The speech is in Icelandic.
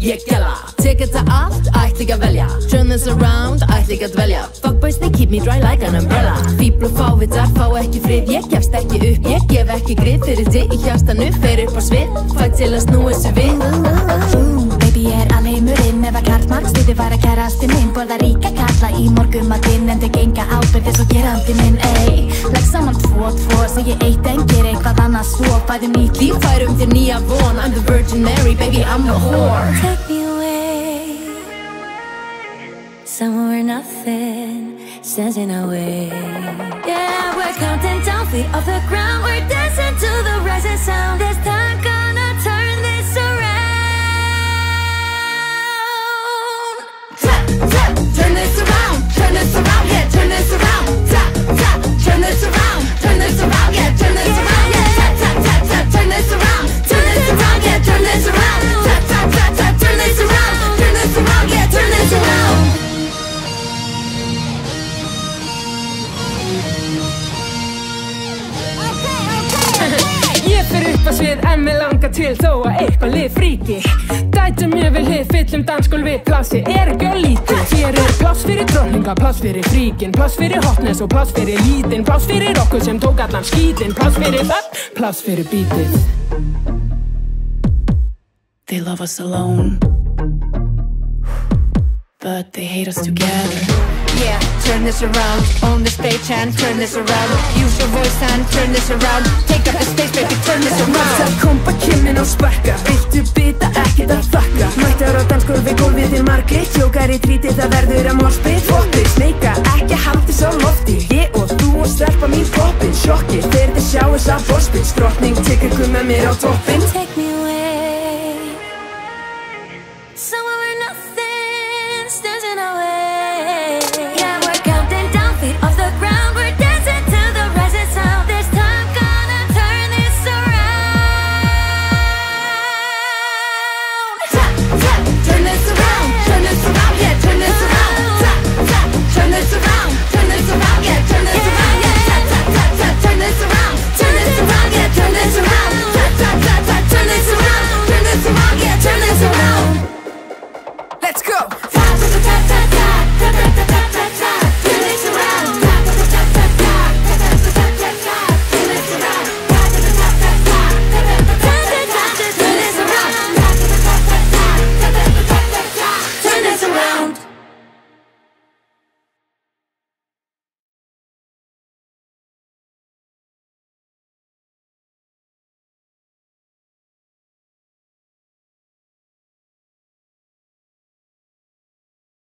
ég gæla. Tek þetta allt, ætla ekki að velja. Turn this around, ætla ekki að dvelja. Fuckboys, they keep me dry like an umbrella. Fíbl og fávitar, fá ekki frið. Ég gefst ekki upp, ég gef ekki grið. Fyrir þig í hjartanu, fer upp á svið. Fæ til að snúa þessu við. Baby er alheimurinn. Ef að karlmark stuði var að kærasti minn. Borða ríka kalla í morgunmatinn. En þau genga ábyrgð eins og gerandi minn, ey. Legg saman tvo, segi eitt en ger eitthvað annað svo. Fæðum nýtt líf, færum þér nýja von. I'm the Virgin Mary, baby, I'm the whore. Take me away, somewhere nothing stands in our way. Yeah, we're counting down, feet off the ground. We're dancing to the rising sound. This time gonna turn this around. Tap, tap, turn this around, yeah, turn this around. Tap, tap, turn this around, yeah, turn this around. Yeah, tap, tap, tap, tap, turn this around, yeah, turn this around. Tap, tap, tap, tap, turn this around, yeah, turn this around. Ég fer upp á svið en mig langar til þó að eitthvað lið fríki. Dætum ég vil hlið, fyllum dansgólfi, plássi er ekki á lítið. Hér er pláss fyrir drottninga, pláss fyrir fríkin, pláss fyrir hotness og pláss fyrir lítinn, pláss fyrir okkur sem tók allan skítinn, pláss fyrir það, pláss fyrir bítið. They love us alone, but they hate us together. Yeah, turn this around, own the stage and turn this around. Use your voice and turn this around. Take up the stage, baby, turn this around. Það kompa kynnin og spekka, viltu bita ekkert að þakka. Mættar á dansgólfi, gólfið til margir. Tjókar í tríti, það verður að morspið. Fokkið, sneika, ekki haldi svo lofti. Ég og þú og stelpa mín poppin. Sjokkið, þeir þið sjá þess að bospins. Drottning, tekur með mér á toppin.